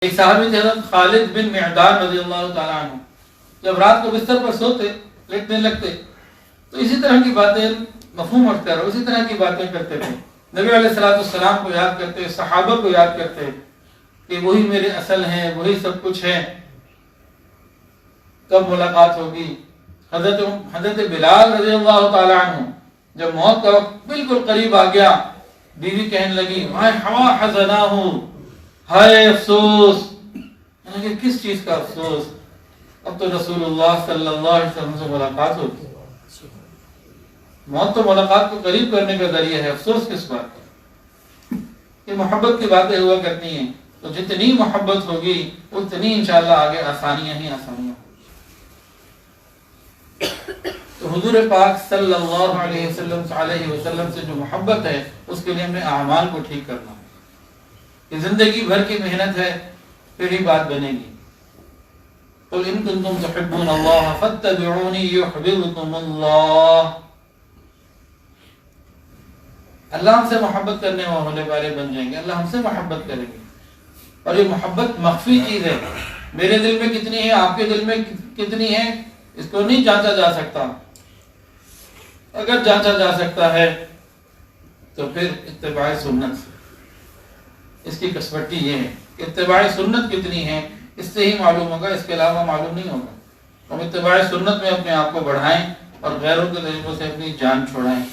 ایک صحابی تھے حضرت خالد بن معدان رضی اللہ تعالیٰ عنہ، جب رات کو بستر پر سوتے لیٹنے لگتے تو اسی طرح کی باتیں مفہوم اٹھتا رہو، اسی طرح کی باتیں کرتے تھے، نبی علیہ السلام کو یاد کرتے، صحابہ کو یاد کرتے کہ وہی میرے اصل ہیں، وہی سب کچھ ہے، کب ملاقات ہوگی۔ حضرت بلال رضی اللہ تعالیٰ عنہ جب موت کا وقت بالکل قریب آ گیا، بیوی کہنے لگی ہوا حزناہ، ہائے افسوس، یعنی کہ کس چیز کا افسوس، اب تو رسول اللہ صلی اللہ علیہ وسلم سے ملاقات ہوگی۔ موت تو ملاقات کو قریب کرنے کا ذریعہ ہے، افسوس کس بات کا؟ یہ محبت کی باتیں ہوا کرتی ہیں، تو جتنی محبت ہوگی اتنی انشاءاللہ آگے آسانیاں ہی آسانیاں۔ تو حضور پاک صلی اللہ علیہ وسلم سے جو محبت ہے اس کے لیے ہمیں اعمال کو ٹھیک کرنا ہے۔ یہ زندگی بھر کی محنت ہے، پھر ہی بات بنے گی۔ قل ان کنتم تحبون اللہ فاتبعونی یحببکم اللہ۔ اللہ ہم سے محبت کرنے والے بن جائیں گے، اللہ ہم سے محبت کریں گے۔ اور یہ محبت مخفی چیز ہے، میرے دل میں کتنی ہے، آپ کے دل میں کتنی ہے، اس کو نہیں جانچا جا سکتا۔ اگر جانچا جا سکتا ہے تو پھر اتباع سنت سے، اس کی کسوٹی یہ ہے کہ اتباع سنت کتنی ہے اس سے ہی معلوم ہوگا، اس کے علاوہ معلوم نہیں ہوگا۔ ہم اتباع سنت میں اپنے آپ کو بڑھائیں اور غیروں کے طریقوں سے اپنی جان چھوڑائیں۔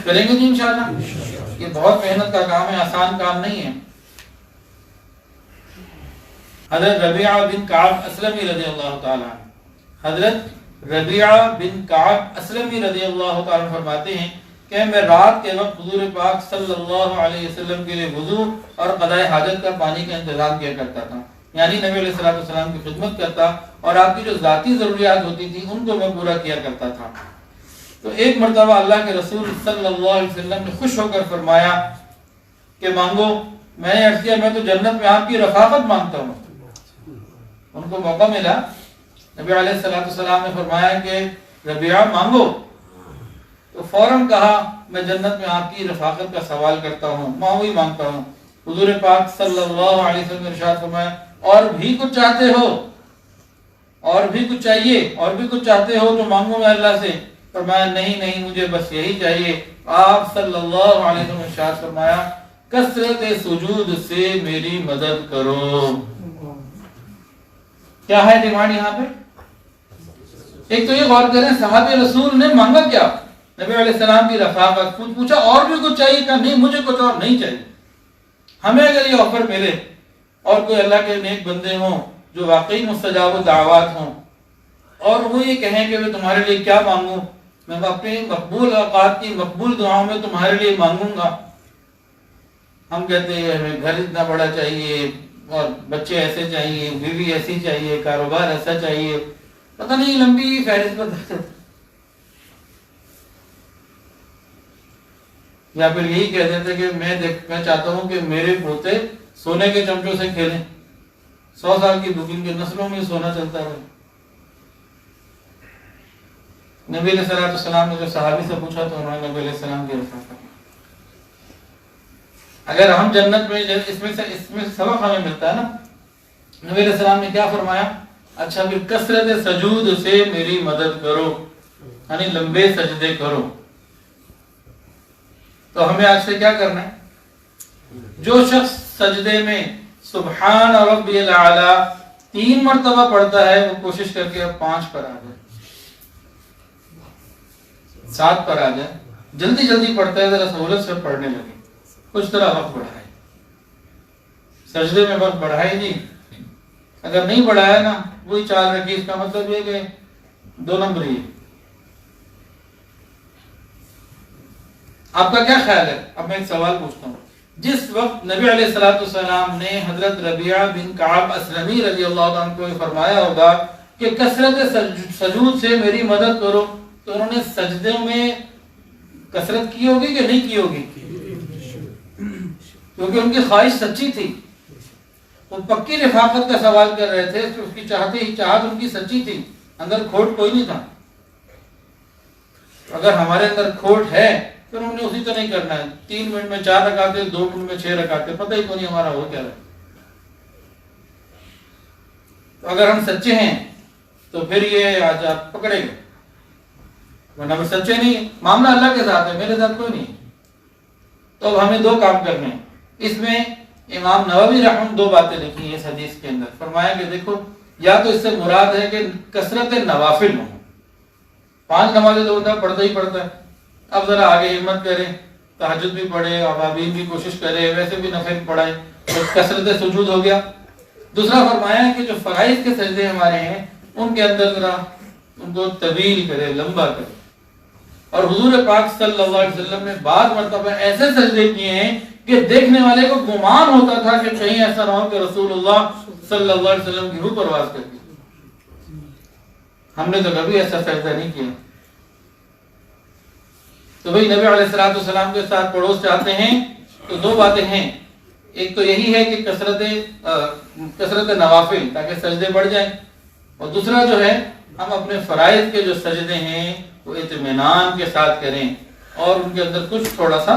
کریں گے جی انشاءاللہ؟ یہ بہت محنت کا کام ہے، آسان کام نہیں ہے۔ حضرت ربیعہ بن کعب اسلمی رضی اللہ تعالیٰ عنہ، حضرت ربیعہ بن کعب اسلمی رضی اللہ تعالیٰ عنہ فرماتے ہیں کہ میں رات کے وقت حضور پاک صلی اللہ علیہ وسلم کے لیے وضو اور قضاء حاجت کا پانی کا انتظام کیا کرتا تھا، یعنی نبی علیہ السلام کی خدمت کرتا اور آپ کی جو ذاتی ضروریات ہوتی تھی ان کو میں پورا کیا کرتا تھا۔ تو ایک مرتبہ اللہ کے رسول صلی اللہ علیہ وسلم نے خوش ہو کر فرمایا کہ مانگو۔ میں نے عرض کیا میں تو جنت میں آپ کی رفاقت مانگتا ہوں۔ ان کو موقع ملا، نبی علیہ السلام نے فرمایا کہ ربیعہ مانگو، تو فوراً کہا میں جنت میں آپ کی رفاقت کا سوال کرتا ہوں، میں وہی مانگتا ہوں۔ حضور پاک صلی اللہ علیہ وسلم نے ارشاد فرمایا اور بھی کچھ چاہتے ہو، اور بھی کچھ چاہیے، اور بھی کچھ چاہتے ہو تو مانگو میں اللہ سے۔ فرمایا نہیں مجھے بس یہی چاہیے۔ آپ صلی اللہ علیہ وسلم نے ارشاد فرمایا کثرت سجود سے میری مدد کرو۔ کیا ہے ڈیمانڈ یہاں پہ؟ ایک تو یہ غور کریں صحابی رسول نے مانگا کیا؟ نبی علیہ السلام کی رفاقت۔ پوچھا اور بھی کچھ چاہیے؟ کہا نہیں مجھے کچھ اور نہیں چاہیے۔ ہمیں اگر یہ آفر ملے اور کوئی اللہ کے نیک بندے ہوں جو واقعی مستجاب الدعوات ہوں اور وہ یہ کہیں کہ میں تمہارے لیے کیا مانگوں، میں اپنے مقبول اوقات کی مقبول دعاؤں میں تمہارے لیے مانگوں گا۔ ہم کہتے ہیں ہمیں گھر اتنا بڑا چاہیے اور بچے ایسے چاہیے، بیوی ایسی چاہیے، کاروبار ایسا چاہیے، پتہ نہیں لمبی فہرست بتاتے تھے۔ یا پھر یہی کہتے تھے کہ میں چاہتا ہوں کہ میرے پوتے سونے کے چمچوں سے کھیلیں، 100 سال کی بکنگ کے نسلوں میں سونا چلتا رہے۔ نبی علیہ السلام نے جو صحابی سے پوچھا تو انہوں نے نبی علیہ السلام کی رفاقت۔ اگر ہم جنت میں اس میں سبق ہمیں ملتا ہے نا، نبی علیہ السلام نے کیا فرمایا؟ اچھا پھر کثرت سجود سے میری مدد کرو، یعنی لمبے سجدے کرو۔ تو ہمیں آج سے کیا کرنا ہے؟ جو شخص سجدے میں سبحان ربی الاعلی 3 مرتبہ پڑھتا ہے وہ کوشش کر کے اب 5 پر آ جائے، 7 پر آ جائے۔ جلدی پڑھتا ہے، ذرا سہولت سے پڑھنے لگے، کچھ طرح وقت بڑھائے، سجدے میں وقت بڑھائے نہیں۔ اگر نہیں بڑھایا نا وہی 4 رکعت، اس کا مطلب یہ کہ 2 نمبر ہی۔ آپ کا کیا خیال ہے؟ اب میں ایک سوال پوچھتا ہوں، جس وقت نبی علیہ السلام نے حضرت ربیعہ بن کعب اسلمی رضی اللہ عنہ کو فرمایا ہوگا کہ کثرت سجود سے میری مدد کرو، تو انہوں نے سجدے میں کثرت کی ہوگی کہ نہیں کی ہوگی؟ کیونکہ ان کی خواہش سچی تھی، وہ پکی رفاقت کا سوال کر رہے تھے، اس کی چاہت ان کی سچی تھی، اندر کھوٹ کوئی نہیں تھا۔ اگر ہمارے اندر کھوٹ ہے پھر ہم نے اسی طرح نہیں کرنا ہے، 3 منٹ میں 4 رکعتیں، 2 منٹ میں 6 رکعتیں، پتہ ہی تو نہیں ہمارا ہو کیا رہا ہے۔ تو اگر ہم سچے ہیں تو پھر یہ آج آپ پکڑے گا، ورنہ پھر سچے نہیں، معاملہ اللہ کے ساتھ ہے، میرے ساتھ کوئی نہیں۔ تو اب ہمیں دو کام کرنے ہیں۔ اس میں امام نووی رحمہ دو باتیں لکھی ہیں اس حدیث کے اندر، فرمایا کہ دیکھو یا تو اس سے مراد ہے کہ کثرت نوافل ہوں، 5 نمازیں تو بندہ پڑھتا ہی پڑھتا ہے، اب ذرا آگے ہمت کرے، تہجد بھی پڑھے، اوابین بھی کوشش کرے، ویسے بھی نفل پڑھائے، کثرت سجود ہو گیا۔ دوسرا فرمایا کہ جو فرائض کے سجدے ہمارے ہیں ان کے اندر ذرا ان کو طویل کرے، لمبا کرے۔ اور حضور پاک صلی اللہ علیہ وسلم نے بعض مرتبہ ایسے سجدے کیے ہیں کہ دیکھنے والے کو گمان ہوتا تھا کہ کہیں ایسا نہ ہو کہ رسول اللہ صلی اللہ علیہ وسلم کی روح پرواز کر دی۔ ہم نے تو کبھی ایسا سجدہ نہیں کیا۔ تو بھئی نبی علیہ الصلوۃ والسلام کے ساتھ پڑوس چاہتے ہیں تو دو باتیں ہیں، ایک تو یہی ہے کہ کثرت نوافل تاکہ سجدے بڑھ جائیں، اور دوسرا جو ہے ہم اپنے فرائض کے جو سجدے ہیں وہ اطمینان کے ساتھ کریں اور ان کے اندر کچھ تھوڑا سا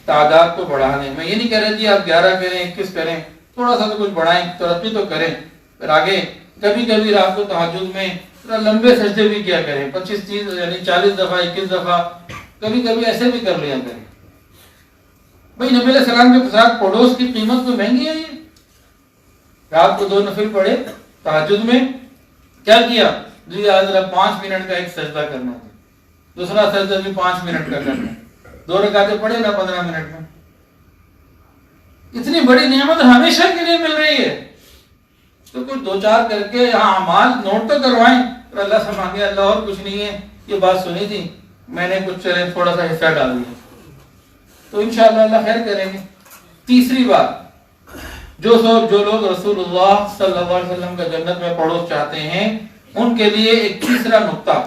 تعداد کو بڑھا دیں۔ میں یہ نہیں کہہ رہا جی آپ 11 کریں 21 کریں، تھوڑا سا تو کچھ بڑھائیں، ترقی تو کریں، پھر آگے کبھی کبھی رات کو تہجد میں تھوڑا لمبے سجدے بھی کیا کریں، 25 یعنی 40 دفعہ 21 دفعہ، کبھی کبھی ایسے بھی کر لیا کریں۔ بھائی نبی علیہ السلام کے ساتھ پڑوس کی قیمت کوئی مہنگی ہے؟ یہ رات کو 2 نفل پڑھے تہجد میں، کیا کیا جی آج 5 منٹ کا ایک سجدہ کرنا ہے، دوسرا سجدہ بھی 5 منٹ کا کرنا ہے، 2 رکعتیں پڑھے نا 15 منٹ میں۔ اتنی بڑی نعمت ہمیشہ کے لیے مل رہی ہے تو کچھ 2-4 کر کے اعمال نوٹ تو کروائیں، اور اللہ سے مانگے اللہ اور کچھ نہیں ہے، یہ بات سنی تھی میں نے کچھ چلے تھوڑا سا حصہ ڈال دیا تو انشاءاللہ اللہ خیر کریں گے۔ تیسری بات، جو لوگ رسول اللہ صلی اللہ علیہ وسلم کا جنت میں پڑوس چاہتے ہیں ان کے لیے ایک تیسرا نقطہ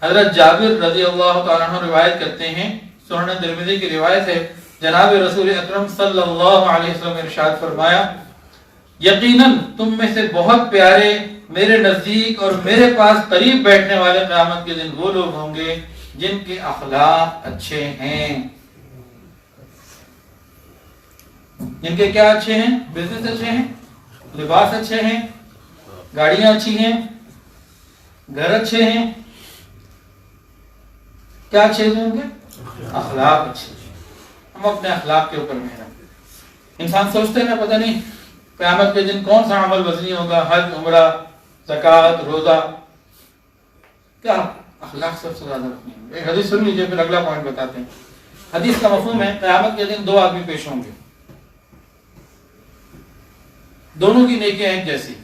حضرت جابر رضی اللہ تعالیٰ عنہ روایت کرتے ہیں، سنن ترمذی کی روایت ہے، جناب رسول اکرم صلی اللہ علیہ وسلم نے ارشاد فرمایا یقیناً تم میں سے بہت پیارے میرے نزدیک اور میرے پاس قریب بیٹھنے والے قیامت کے دن وہ لوگ ہوں گے جن کے اخلاق اچھے ہیں۔ جن کے کیا اچھے ہیں؟ بزنس اچھے ہیں، لباس اچھے ہیں، گاڑیاں اچھی ہیں، گھر اچھے ہیں، کیا اچھے ہوں گے؟ اخلاق اچھے ہیں۔ ہم اپنے اخلاق کے اوپر محنت، انسان سوچتے ہیں نا پتہ نہیں قیامت کے دن کون سا عمل وزنی ہوگا، حج، عمرہ، زکوٰۃ، روزہ، کیا اخلاق سب سے زیادہ رکھنی ہے۔ ایک حدیث سن لیجیے پھر اگلا پوائنٹ بتاتے ہیں۔ حدیث کا مفہوم ہے قیامت کے دن 2 آدمی پیش ہوں گے، دونوں کی نیکیاں ایک جیسی،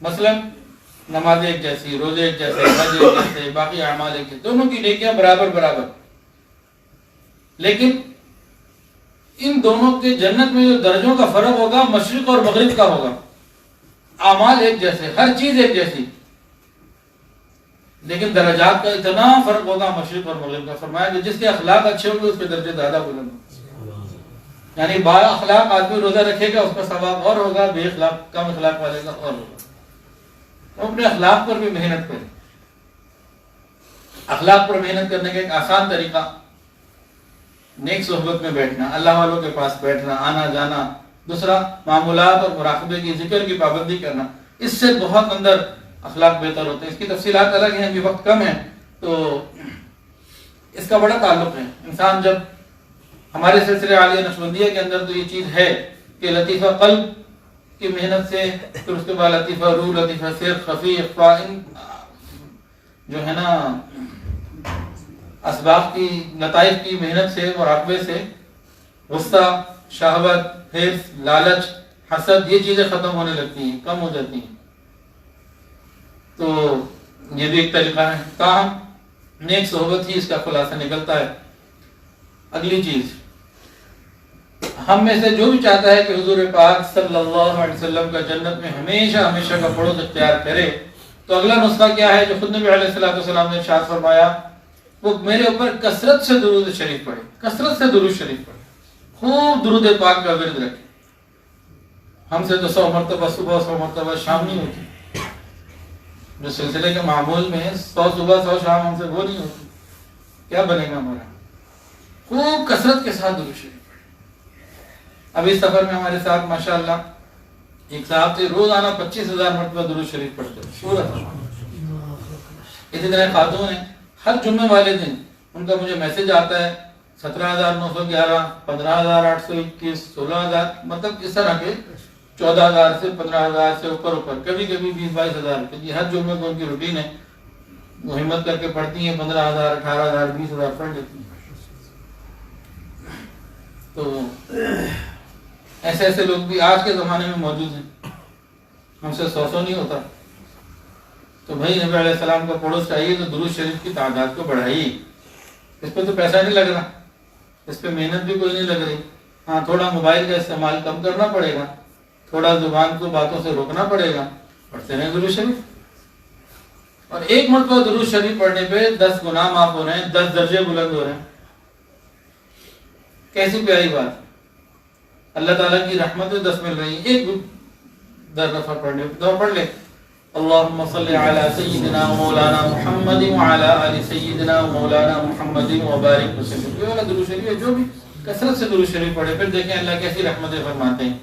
مثلا نماز ایک جیسی، روزے ایک جیسے، حج ایک جیسے، باقی اعمال ایک جیسے، دونوں کی نیکیاں برابر، لیکن ان دونوں کے جنت میں جو درجوں کا فرق ہوگا مشرق اور مغرب کا ہوگا۔ اعمال ایک جیسے، ہر چیز ایک جیسی، لیکن درجات کا اتنا فرق ہوگا مشرق اور مغرب کا۔ فرمایا کہ جس کے اخلاق اچھے ہوں گے اس کے درجے زیادہ بلند ہوں گے، یعنی با اخلاق آدمی روزہ رکھے گا اس کا ثواب اور ہوگا، بے اخلاق کم اخلاق والے کا اور ہوگا۔ تو اپنے اخلاق پر بھی محنت کریں۔ اخلاق پر محنت کرنے کا ایک آسان طریقہ نیک صحبت میں بیٹھنا، اللہ والوں کے پاس بیٹھنا، آنا جانا۔ دوسرا معمولات اور مراقبے کی، ذکر کی پابندی کرنا، اس سے بہت اندر اخلاق بہتر ہوتے ہیں۔ اس کی تفصیلات الگ ہیں، ابھی وقت کم ہے تو اس کا بڑا تعلق ہے۔ انسان جب ہمارے سلسلے عالیہ نقشبندیہ کے اندر تو یہ چیز ہے کہ لطیفہ قلب کی محنت سے، پھر اس کے بعد لطیفہ روح، لطیفہ سر، خفی، اخفا، جو ہے نا اسباب کی نتائج کی محنت سے، مراقبے سے غصہ، شہوت، حرص، لالچ، حسد، یہ چیزیں ختم ہونے لگتی ہیں، کم ہو جاتی ہیں۔ تو یہ بھی ایک طریقہ ہے۔ تاہم نیک صحبت ہی اس کا خلاصہ نکلتا ہے۔ اگلی چیز، ہم میں سے جو بھی چاہتا ہے کہ حضور پاک صلی اللہ علیہ وسلم کا جنت میں ہمیشہ کا پڑوس اختیار کرے تو اگلا نسخہ کیا ہے جو خود نبی علیہ الصلوۃ والسلام نے ارشاد فرمایا، وہ میرے اوپر کثرت سے درود شریف پڑھے، کثرت سے درود شریف پڑھے، خوب درود پاک کا ورد رکھے۔ ہم سے تو 100 مرتبہ صبح، 100 مرتبہ شام نہیں ہوتی، جو سلسلے کے معمول میں 100 صبح 100 شام ہم سے وہ نہیں ہوتی، کیا بنے گا ہمارا؟ خوب کثرت کے ساتھ درود شریف پڑھے۔ اب اس سفر میں ہمارے ساتھ ماشاءاللہ ایک صاحب تھے روزانہ 25,000 مرتبہ درود شریف پڑھتے پورا. اسی طرح خاتون ہیں ہر جمعے والے دن ان کا مجھے میسج آتا ہے 17,911 15,821 16,000 مطلب اس طرح کے 14,000 سے 15,000 سے اوپر کبھی کبھی 20-22,000 کیونکہ ہر جمعے کو ان کی روٹین ہے. وہ ہمت کر کے پڑھتی ہیں 15,000 18,000 20,000 پڑھ لیتی ہیں. تو ایسے ایسے لوگ بھی آج کے زمانے میں موجود ہیں. ہم سے 100 نہیں ہوتا. تو بھائی نبی علیہ السلام کا پڑوس چاہیے تو درود شریف کی تعداد کو بڑھائیے. اس پہ تو پیسہ نہیں لگ رہا, اس پہ محنت بھی کوئی نہیں لگ رہی. ہاں تھوڑا موبائل کا استعمال کم کرنا پڑے گا, تھوڑا زبان کو باتوں سے روکنا پڑے گا, پڑھتے رہیں درود شریف. اور ایک مرتبہ درود شریف پڑھنے پہ 10 گناہ معاف ہو رہے ہیں, 10 درجے بلند ہو رہے ہیں. کیسی پیاری بات. اللہ تعالیٰ کی رحمتیں 10 مل رہی ہیں ایک دفعہ پڑھنے دو پڑھ لے. اللہم صلی علی سیدنا و مولانا محمد وعلی آل سیدنا و مولانا محمد وبارک وسلم. یہ والا درود شریف ہے, جو بھی کثرت سے درود شریف پڑھے, پھر دیکھیں اللہ کیسی رحمتیں فرماتے ہیں.